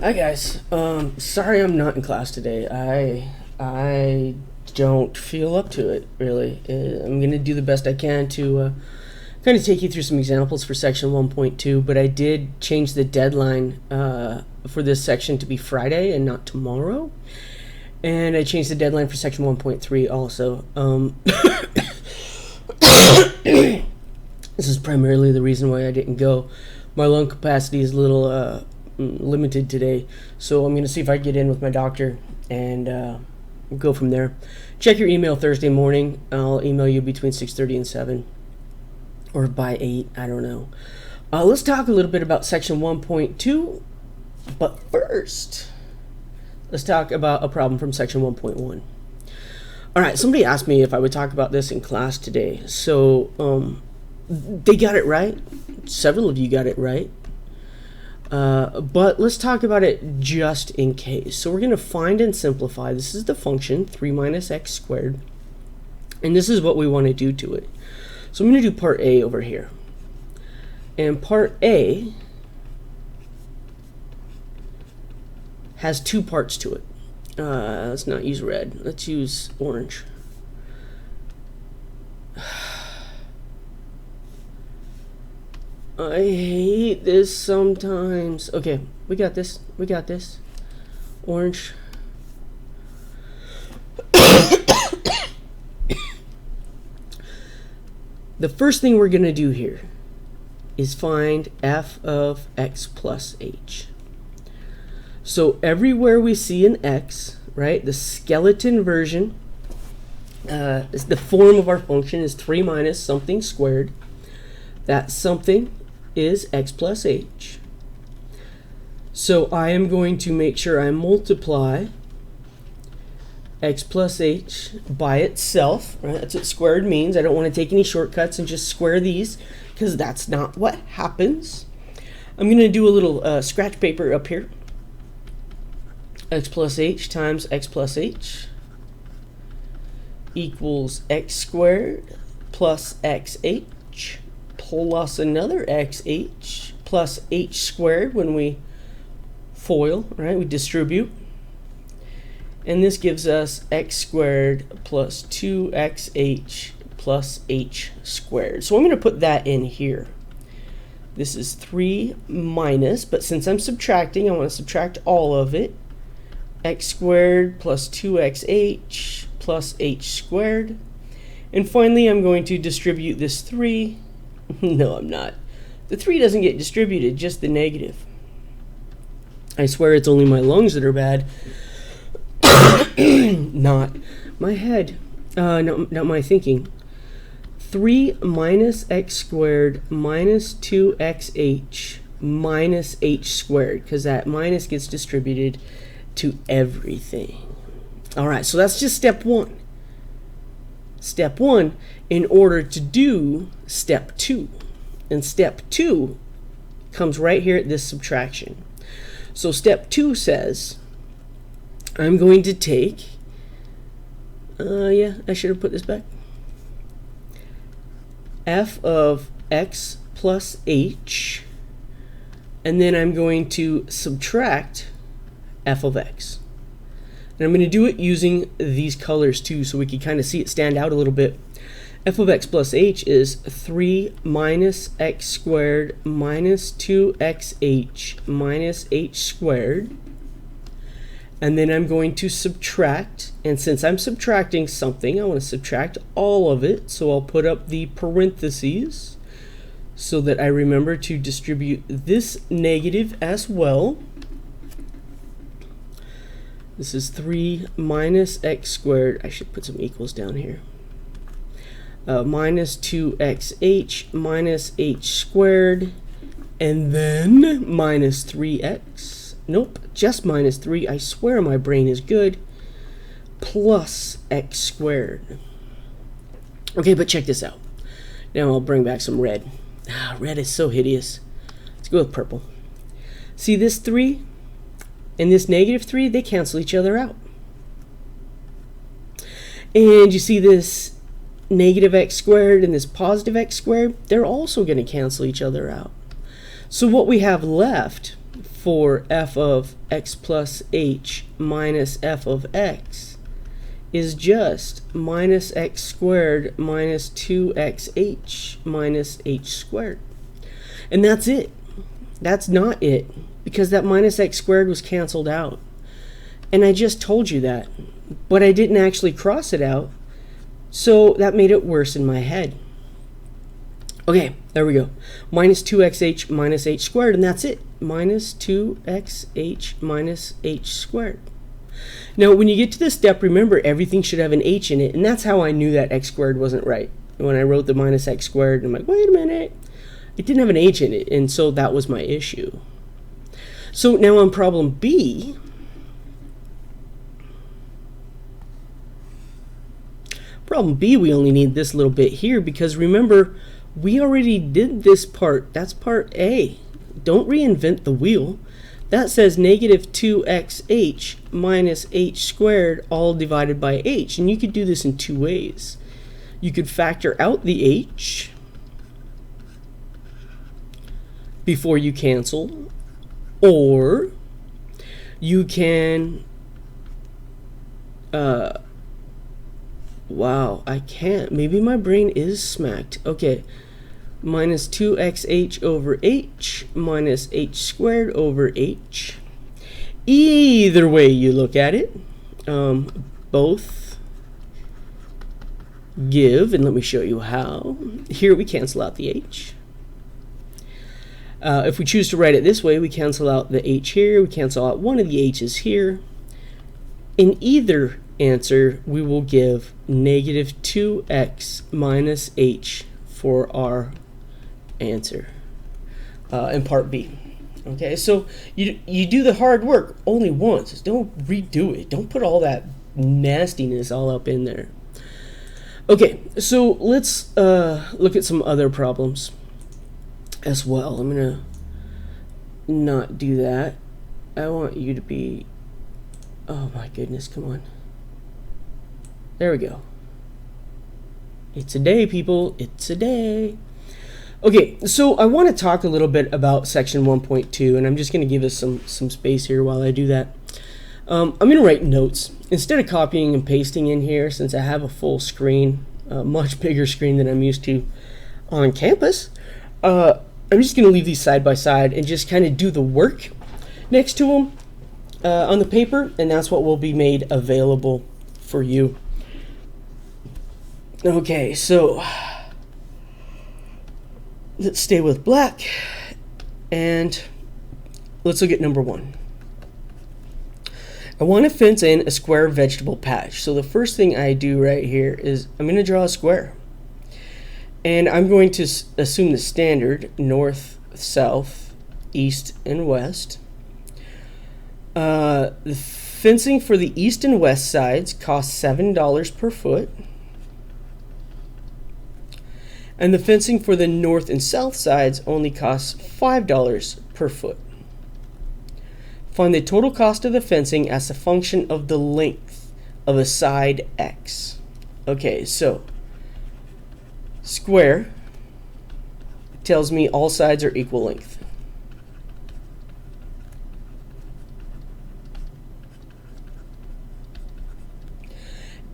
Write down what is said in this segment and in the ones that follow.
Hi guys. Sorry I'm not in class today. I don't feel up to it really. I'm gonna do the best I can to kind of take you through some examples for section 1.2, but I did change the deadline for this section to be Friday and not tomorrow, and I changed the deadline for section 1.3 also. This is primarily the reason why I didn't go. My lung capacity is a little limited today, so I'm going to see if I can get in with my doctor and go from there. Check your email Thursday morning. I'll email you between 6:30 and 7, or by 8, I don't know. Let's talk a little bit about section 1.2, but first let's talk about a problem from section 1.1. Alright, somebody asked me if I would talk about this in class today, so they got it right. Several of you got it right. But let's talk about it just in case. So we're going to find and simplify. This is the function 3 minus x squared. And this is what we want to do to it. So I'm going to do part A over here. And part A has two parts to it. Let's not use red. Let's use orange. I hate this sometimes. Okay, we got this. We got this. Orange. The first thing we're going to do here is find f of x plus h. So everywhere we see an x, right, the skeleton version, the form of our function is 3 minus something squared. That something is x plus h. So I am going to make sure I multiply x plus h by itself. Right? That's what squared means. I don't want to take any shortcuts and just square these, because that's not what happens. I'm going to do a little scratch paper up here. X plus h times x plus h equals x squared plus xh plus another xh plus h squared when we FOIL, right? We distribute. And this gives us x squared plus 2xh plus h squared. So I'm going to put that in here. This is 3 minus, but since I'm subtracting, I want to subtract all of it. X squared plus 2xh plus h squared. And finally, I'm going to distribute this 3. No, I'm not. The 3 doesn't get distributed, just the negative. I swear it's only my lungs that are bad. Not my head. Not my thinking. 3 minus x squared minus 2xh minus h squared, because that minus gets distributed to everything. Alright, so that's just step 1. Step 1 in order to do step 2. And step 2 comes right here at this subtraction. So step 2 says I'm going to take, I should have put this back, f of x plus h, and then I'm going to subtract f of x. And I'm going to do it using these colors too, so we can kind of see it stand out a little bit. F of x plus h is 3 minus x squared minus 2xh minus h squared. And then I'm going to subtract, and since I'm subtracting something, I want to subtract all of it, so I'll put up the parentheses so that I remember to distribute this negative as well. This is 3 minus x squared. I should put some equals down here. Minus 2xh minus h squared, and then minus 3x. Nope, just minus 3. I swear my brain is good. Plus x squared. Okay, but check this out. Now I'll bring back some red. Red is so hideous. Let's go with purple. See this 3 and this negative 3? They cancel each other out. And you see this negative x squared and this positive x squared? They're also going to cancel each other out. So what we have left for f of x plus h minus f of x is just minus x squared minus 2xh minus h squared. And that's it. That's not it, because that minus x squared was canceled out. And I just told you that, but I didn't actually cross it out, so that made it worse in my head. Okay, there we go. Minus 2xh minus h squared, and that's it. Minus 2xh minus h squared. Now, when you get to this step, remember everything should have an h in it, and that's how I knew that x squared wasn't right. When I wrote the minus x squared, I'm like, wait a minute. It didn't have an h in it, and so that was my issue. So now on problem B, we only need this little bit here, because remember, we already did this part. That's part A. Don't reinvent the wheel. That says negative 2xh minus h squared all divided by h. And you could do this in two ways. You could factor out the h before you cancel, or you can wow, I can't. Maybe my brain is smacked. Okay. Minus 2xh over h minus h squared over h. Either way you look at it, both give, and let me show you how. Here we cancel out the h. If we choose to write it this way, we cancel out the h here, we cancel out one of the h's here. In either answer, we will give negative 2x minus h for our answer in part B. Okay, so you do the hard work only once. Don't redo it. Don't put all that nastiness all up in there. Okay, so let's look at some other problems as well. I'm gonna not do that. I want you to be, oh my goodness, come on. There we go. It's a day, people. It's a day. Okay, so I want to talk a little bit about section 1.2, and I'm just going to give us some space here while I do that. I'm going to write notes. Instead of copying and pasting in here, since I have a full screen, a much bigger screen than I'm used to on campus, I'm just going to leave these side by side and just kind of do the work next to them on the paper, and that's what will be made available for you. Okay, so let's stay with black, and let's look at number 1. I want to fence in a square vegetable patch. So the first thing I do right here is I'm going to draw a square. And I'm going to assume the standard, north, south, east, and west. The fencing for the east and west sides costs $7 per foot. And the fencing for the north and south sides only costs $5 per foot. Find the total cost of the fencing as a function of the length of a side X. Okay, so square tells me all sides are equal length.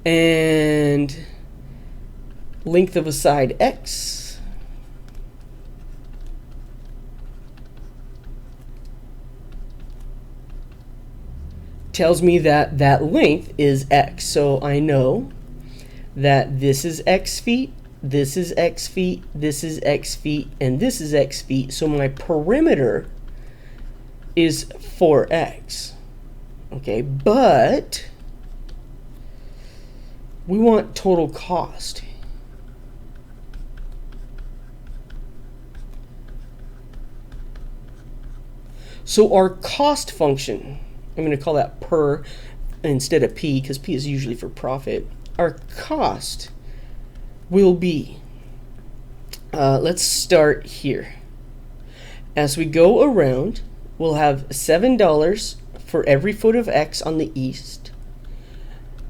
And length of a side X tells me that that length is X. So I know that this is X feet, this is X feet, this is X feet, and this is X feet. So my perimeter is 4X. Okay, but we want total cost. So our cost function, I'm going to call that per instead of P, because P is usually for profit. Our cost will be, let's start here. As we go around, we'll have $7 for every foot of X on the east,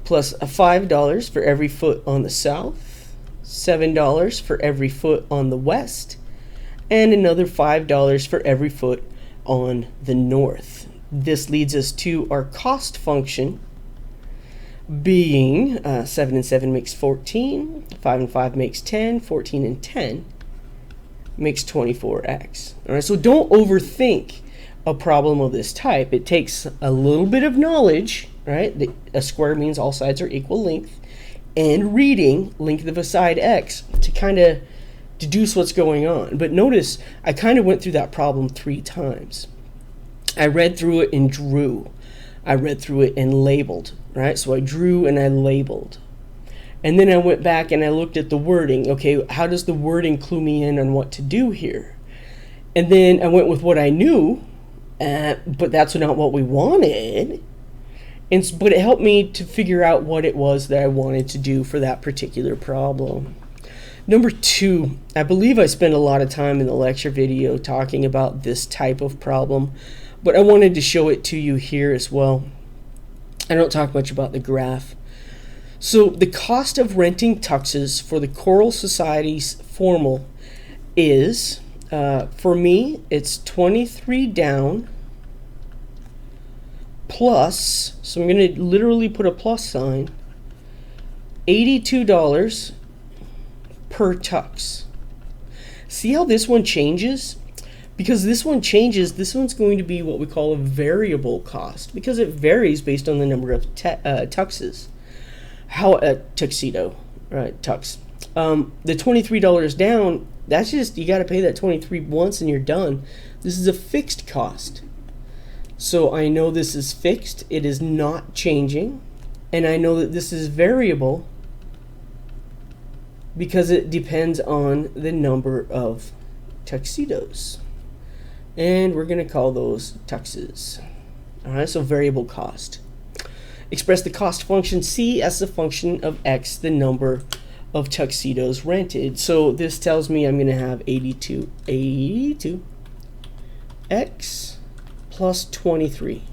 plus $5 for every foot on the south, $7 for every foot on the west, and another $5 for every foot on the north. This leads us to our cost function being 7 and 7 makes 14, 5 and 5 makes 10, 14 and 10 makes 24x. All right, so don't overthink a problem of this type. It takes a little bit of knowledge, right? A square means all sides are equal length, and reading length of a side x to kind of deduce what's going on. But notice I kind of went through that problem 3 times. I read through it and drew. I read through it and labeled, right? So I drew and I labeled. And then I went back and I looked at the wording. Okay, how does the wording clue me in on what to do here? And then I went with what I knew, but that's not what we wanted. But it helped me to figure out what it was that I wanted to do for that particular problem. Number 2, I believe I spent a lot of time in the lecture video talking about this type of problem, but I wanted to show it to you here as well. I don't talk much about the graph. So the cost of renting tuxes for the Choral Society's formal is, for me, it's 23 down plus, so I'm going to literally put a plus sign, $82 per tux. See how this one changes? Because this one changes, this one's going to be what we call a variable cost, because it varies based on the number of tuxes. How a tuxedo, right? Tux. The $23 down, that's just, you got to pay that 23 once and you're done. This is a fixed cost. So I know this is fixed, it is not changing, and I know that this is variable because it depends on the number of tuxedos. And we're going to call those tuxes. All right, so variable cost. Express the cost function C as the function of X, the number of tuxedos rented. So this tells me I'm going to have 82 X plus 23.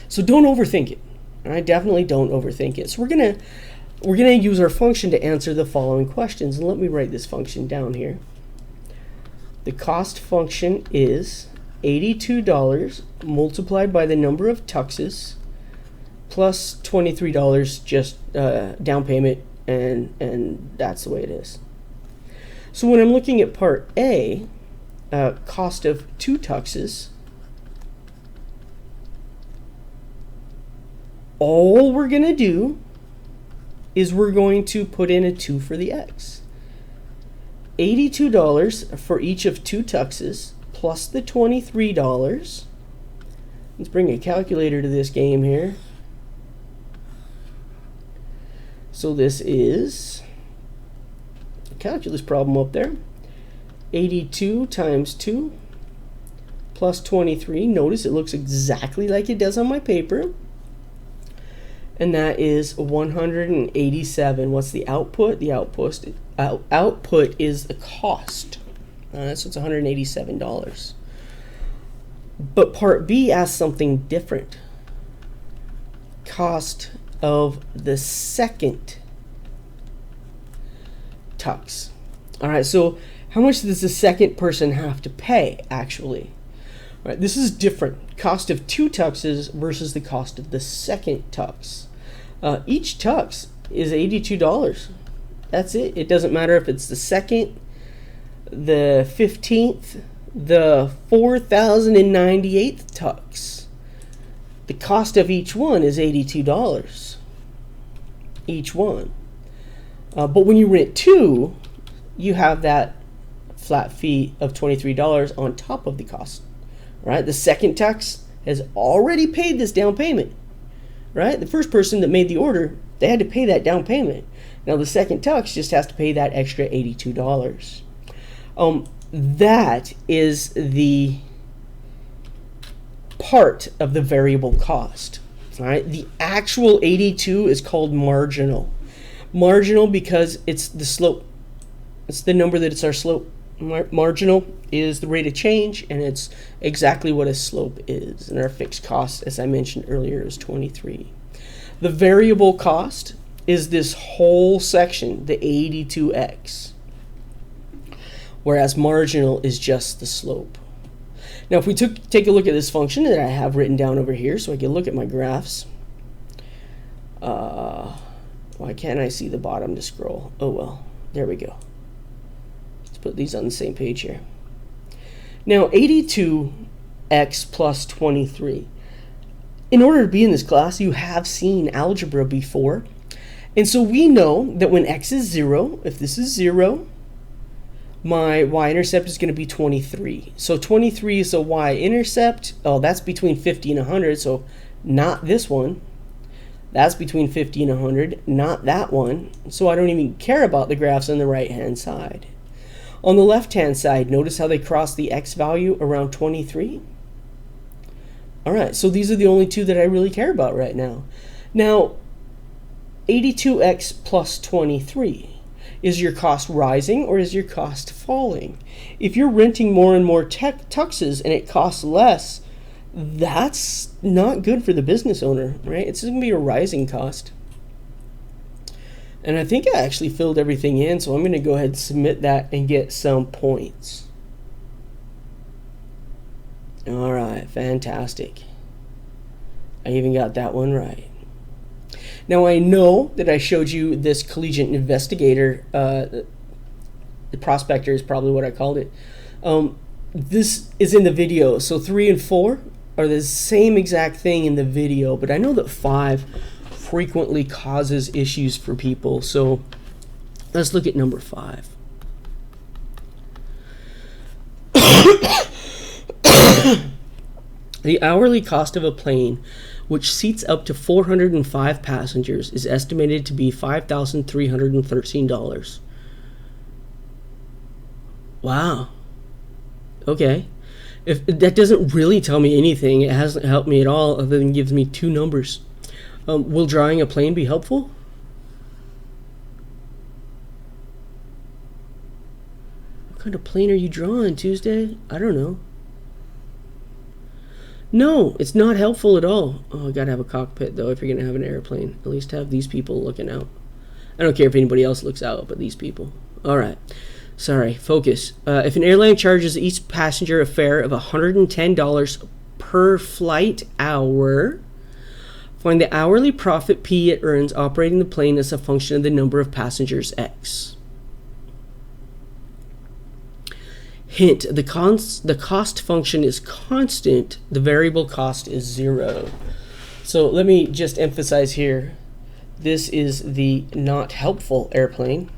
So don't overthink it. All right, definitely don't overthink it. So we're gonna use our function to answer the following questions. And let me write this function down here. The cost function is $82 multiplied by the number of tuxes plus $23 just down payment, and that's the way it is. So when I'm looking at part A, cost of 2 tuxes, all we're going to do is we're going to put in a 2 for the X. $82 for each of 2 tuxes plus the $23. Let's bring a calculator to this game here. So this is a calculus problem up there. 82 times 2 plus 23. Notice it looks exactly like it does on my paper. And that is 187. What's the output? The output is the cost. So it's $187. But part B asks something different. Cost of the second tux. All right, so how much does the second person have to pay, actually? All right, this is different. Cost of 2 tuxes versus the cost of the second tux. Each tux is $82. That's it. It doesn't matter if it's the second, the 15th, the 4,098th tux. The cost of each one is $82. Each one. But when you rent 2, you have that flat fee of $23 on top of the cost. Right? The second tux has already paid this down payment. Right? The first person that made the order, they had to pay that down payment. Now the second tux just has to pay that extra $82. That is the part of the variable cost. All right? The actual 82 is called marginal. Marginal because it's the slope. It's the number that it's our slope. Marginal is the rate of change, and it's exactly what a slope is. And our fixed cost, as I mentioned earlier, is 23. The variable cost is this whole section, the 82x. Whereas marginal is just the slope. Now, if we take a look at this function that I have written down over here, so I can look at my graphs. Why can't I see the bottom to scroll? Oh well, there we go. Let's put these on the same page here. Now, 82x plus 23. In order to be in this class, you have seen algebra before. And so we know that when x is 0, if this is 0, my y-intercept is going to be 23. So 23 is a y-intercept. Oh, that's between 50 and 100, so not this one. That's between 50 and 100, not that one. So I don't even care about the graphs on the right-hand side. On the left-hand side, notice how they cross the x value around 23? All right, so these are the only two that I really care about right now. Now, 82x plus 23. Is your cost rising or is your cost falling? If you're renting more and more tuxes and it costs less, that's not good for the business owner, right? It's going to be a rising cost. And I think I actually filled everything in, so I'm going to go ahead and submit that and get some points. All right, fantastic. I even got that one right. Now, I know that I showed you this collegiate investigator, the prospector is probably what I called it. This is in the video, so 3 and 4 are the same exact thing in the video, but I know that 5 frequently causes issues for people, so let's look at number 5. The hourly cost of a plane which seats up to 405 passengers is estimated to be $5,313. Wow. Okay. If that doesn't really tell me anything, it hasn't helped me at all other than gives me 2 numbers. Will drawing a plane be helpful? What kind of plane are you drawing, Tuesday? I don't know. No, it's not helpful at all. Oh, I gotta have a cockpit though if you're gonna have an airplane. At least have these people looking out. I don't care if anybody else looks out, but these people. All right. Sorry, focus. If an airline charges each passenger a fare of $110 per flight hour, find the hourly profit P it earns operating the plane as a function of the number of passengers X. Hint, the cost function is constant, the variable cost is 0. So let me just emphasize here, this is the not helpful airplane.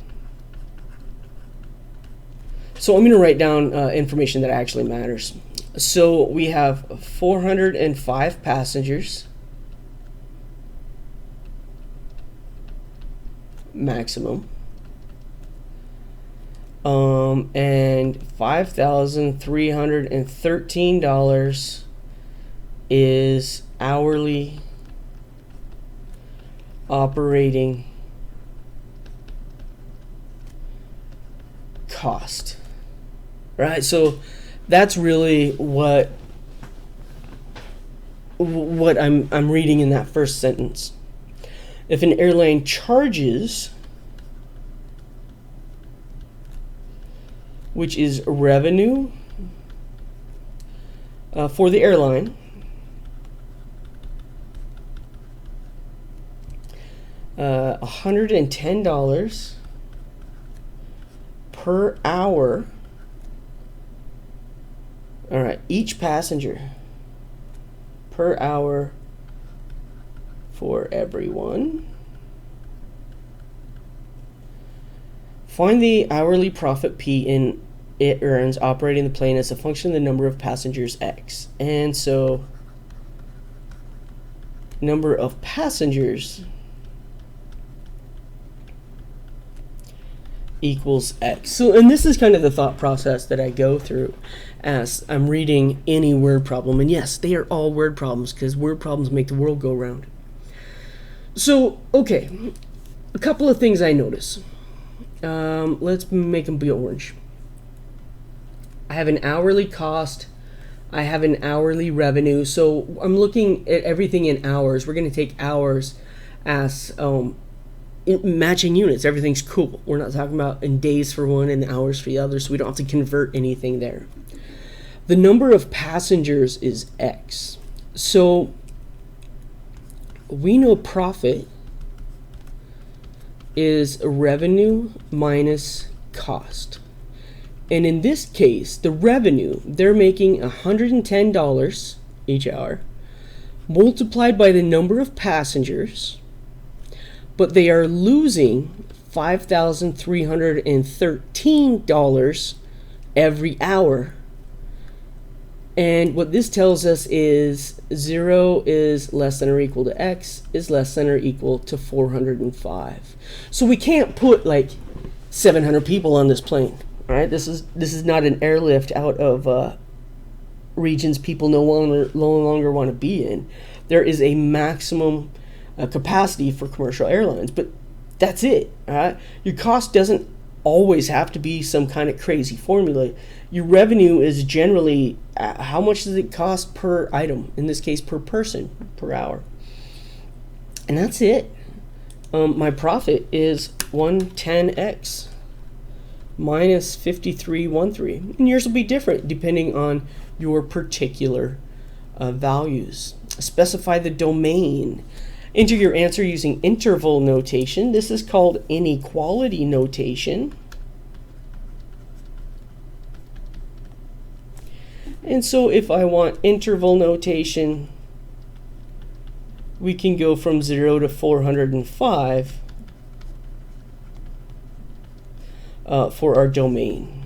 So I'm going to write down information that actually matters. So we have 405 passengers maximum. And $5,313 is hourly operating cost. Right? So that's really what I'm reading in that first sentence. If an airline charges, which is revenue for the airline, $110 per hour. All right, each passenger per hour for everyone. Find the hourly profit P it earns operating the plane as a function of the number of passengers X. And so number of passengers equals X. So, and this is kind of the thought process that I go through as I'm reading any word problem. And yes, they are all word problems because word problems make the world go round. So, okay, a couple of things I notice. Let's make them be orange. I have an hourly cost. I have an hourly revenue. So I'm looking at everything in hours. We're going to take hours as matching units. Everything's cool. We're not talking about in days for one and hours for the other, so we don't have to convert anything there. The number of passengers is X. So we know profit is revenue minus cost. And in this case, the revenue, they're making $110 each hour, multiplied by the number of passengers, but they are losing $5,313 every hour. And what this tells us is 0 is less than or equal to X is less than or equal to 405. So we can't put like 700 people on this plane, right? This is not an airlift out of regions people no longer want to be in. There is a maximum capacity for commercial airlines, but that's it. Right? Your cost doesn't always have to be some kind of crazy formula. Your revenue is generally how much does it cost per item, in this case per person, per hour. And that's it. My profit is 110x minus 5313. And yours will be different depending on your particular values. Specify the domain. Enter your answer using interval notation. This is called inequality notation. And so if I want interval notation, we can go from 0 to 405 for our domain.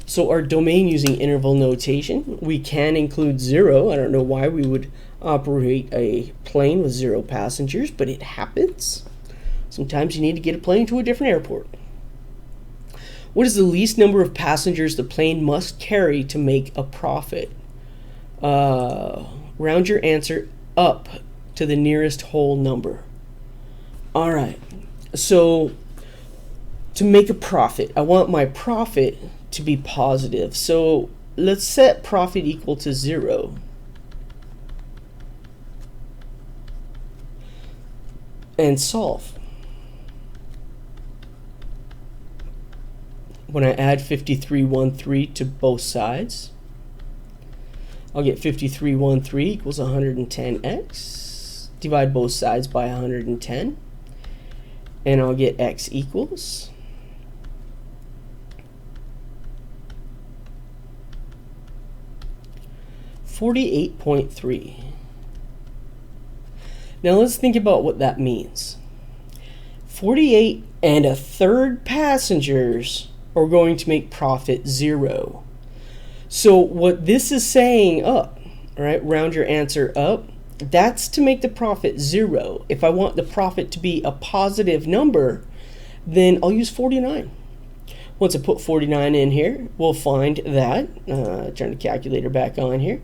So our domain using interval notation, we can include 0. I don't know why we would operate a plane with 0 passengers, but it happens. Sometimes you need to get a plane to a different airport. What is the least number of passengers the plane must carry to make a profit? Round your answer up to the nearest whole number. All right, so to make a profit, I want my profit to be positive. So let's set profit equal to 0. And solve. When I add 5313 to both sides, I'll get 5313 equals 110x. Divide both sides by 110. And I'll get x equals 48.3. Now let's think about what that means. 48 1/3 passengers are going to make profit 0. So what this is saying up, right? Round your answer up. That's to make the profit 0. If I want the profit to be a positive number, then I'll use 49. Once I put 49 in here, we'll find that, turn the calculator back on here,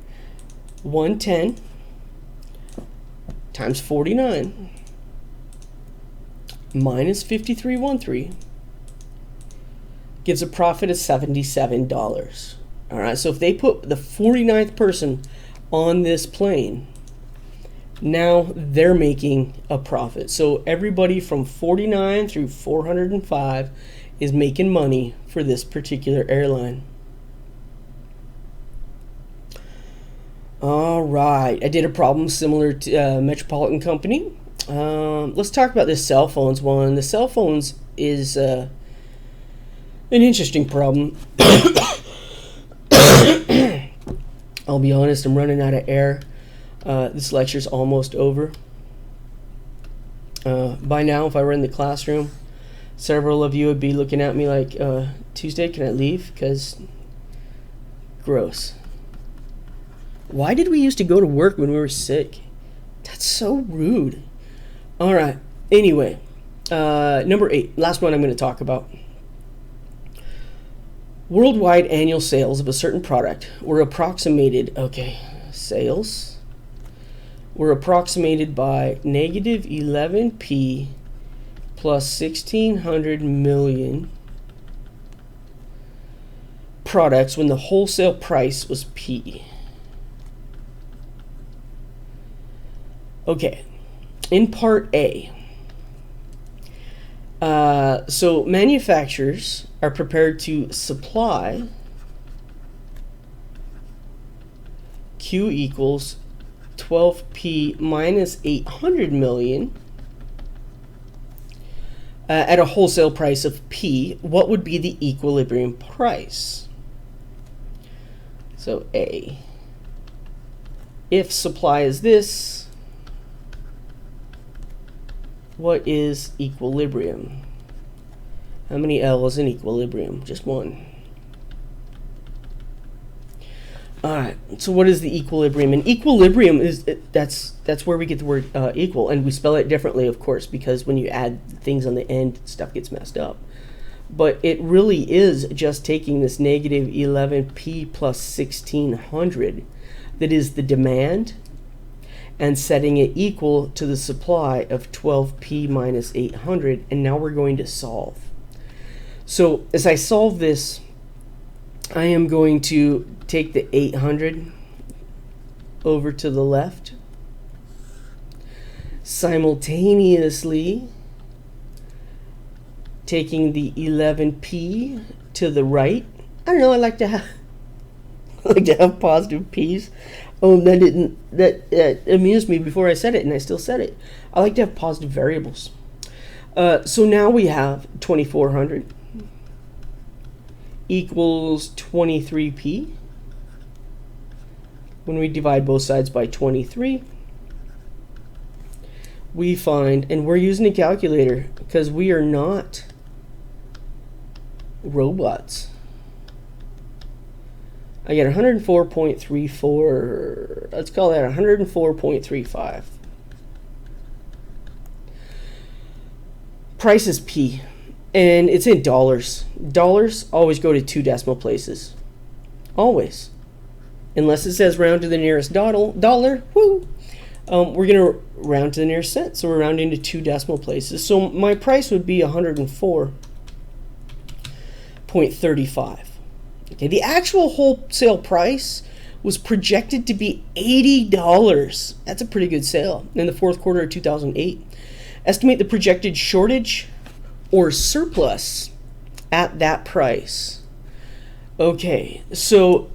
110 times 49 minus 5313 gives a profit of $77. All right, so if they put the 49th person on this plane, now they're making a profit. So everybody from 49 through 405 is making money for this particular airline. All right, I did a problem similar to Metropolitan Company. Let's talk about this cell phones one. The cell phones is an interesting problem. I'll be honest, I'm running out of air. This lecture's almost over. By now, if I were in the classroom, several of you would be looking at me like, Tuesday, can I leave? Because gross. Why did we used to go to work when we were sick? That's so rude. All right. Anyway, number 8, last one I'm going to talk about. Worldwide annual sales of a certain product were approximated, sales were approximated by negative 11p plus 1,600 million products when the wholesale price was p. Okay, in part A, So manufacturers are prepared to supply Q equals 12p minus 800 million at a wholesale price of P. What would be the equilibrium price? So A. If supply is this, what is equilibrium? How many L's in equilibrium? Just one. Alright, so what is the equilibrium? And equilibrium is, that's where we get the word equal, and we spell it differently, of course, because when you add things on the end, stuff gets messed up. But it really is just taking this negative 11p plus 1600, that is the demand, and setting it equal to the supply of 12p minus 800, and now we're going to solve. So as I solve this, I am going to take the 800 over to the left, simultaneously taking the 11p to the right. I don't know, I like to have positive p's. Oh, that amused me before I said it, and I still said it. I like to have positive variables. So now we have 2400 equals 23p. When we divide both sides by 23, we find, and we're using a calculator because we are not robots. I get 104.34, let's call that 104.35. Price is P, and it's in dollars. Dollars always go to 2 decimal places. Always. Unless it says round to the nearest dollar, woo! We're going to round to the nearest cent, so we're rounding to 2 decimal places. So my price would be 104.35. Okay, the actual wholesale price was projected to be $80. That's a pretty good sale in the fourth quarter of 2008. Estimate the projected shortage or surplus at that price. Okay, so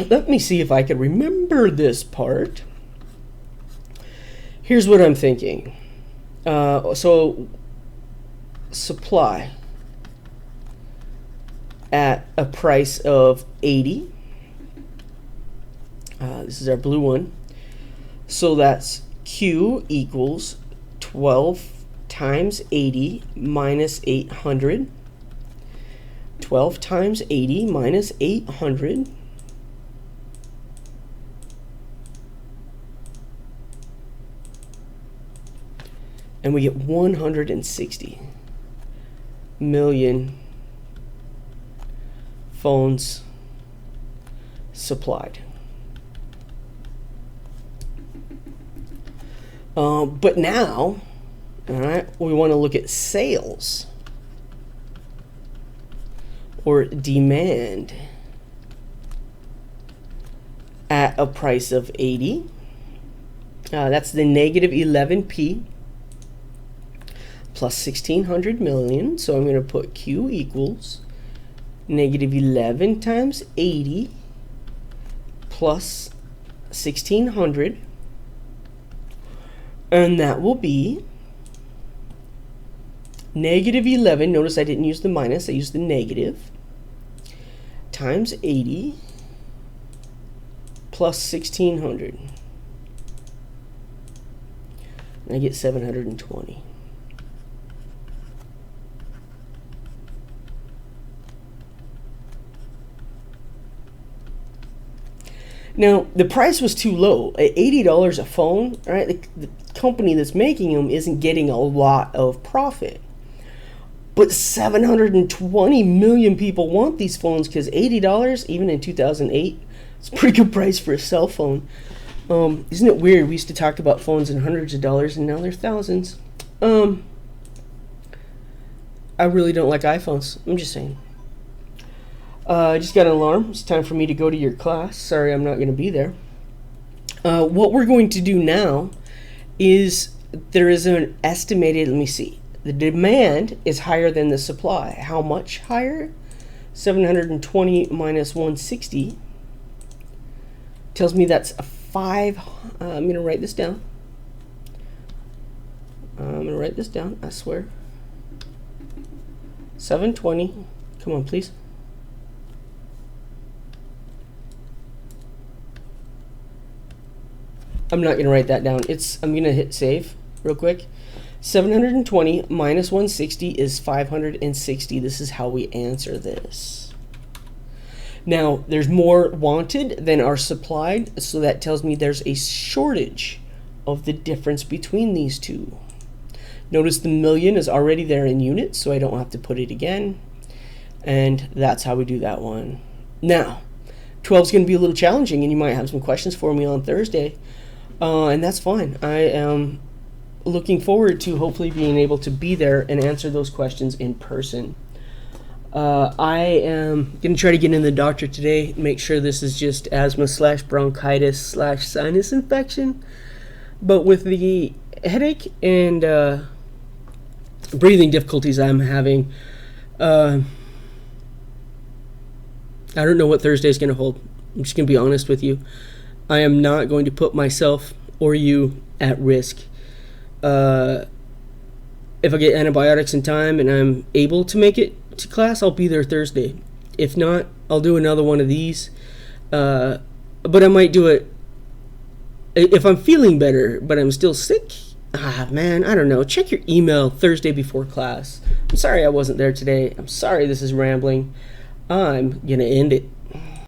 let me see if I can remember this part. Here's what I'm thinking. So supply at a price of 80. This is our blue one. So that's Q equals 12 times 80 minus 800. 12 times 80 minus 800. And we get 160 million phones supplied. But now, all right, we want to look at sales or demand at a price of 80. That's the negative 11p plus 1600 million. So I'm going to put Q equals negative 11 times 80 plus 1600, and that will be negative 11. Notice I didn't use the minus, I used the negative, times 80 plus 1600, and I get 720. Now, the price was too low. At $80 a phone, right? The company that's making them isn't getting a lot of profit. But 720 million people want these phones because $80, even in 2008, it's a pretty good price for a cell phone. Isn't it weird? We used to talk about phones in hundreds of dollars, and now they're thousands. I really don't like iPhones. I'm just saying. I just got an alarm. It's time for me to go to your class. Sorry, I'm not going to be there. What we're going to do now is there is an estimated, let me see, the demand is higher than the supply. How much higher? 720 minus 160 tells me that's a 5. I'm going to write this down. I swear. 720. Come on, please. I'm not going to write that down. I'm going to hit save real quick. 720 minus 160 is 560. This is how we answer this. Now, there's more wanted than are supplied, so that tells me there's a shortage of the difference between these two. Notice the million is already there in units, so I don't have to put it again. And that's how we do that one. Now, 12 is going to be a little challenging, and you might have some questions for me on Thursday. And that's fine. I am looking forward to hopefully being able to be there and answer those questions in person. I am going to try to get in the doctor today, make sure this is just asthma / bronchitis / sinus infection. But with the headache and breathing difficulties I'm having, I don't know what Thursday is going to hold. I'm just going to be honest with you. I am not going to put myself or you at risk. If I get antibiotics in time and I'm able to make it to class, I'll be there Thursday. If not, I'll do another one of these. But I might do it if I'm feeling better, but I'm still sick. Man, I don't know. Check your email Thursday before class. I'm sorry I wasn't there today. I'm sorry this is rambling. I'm going to end it.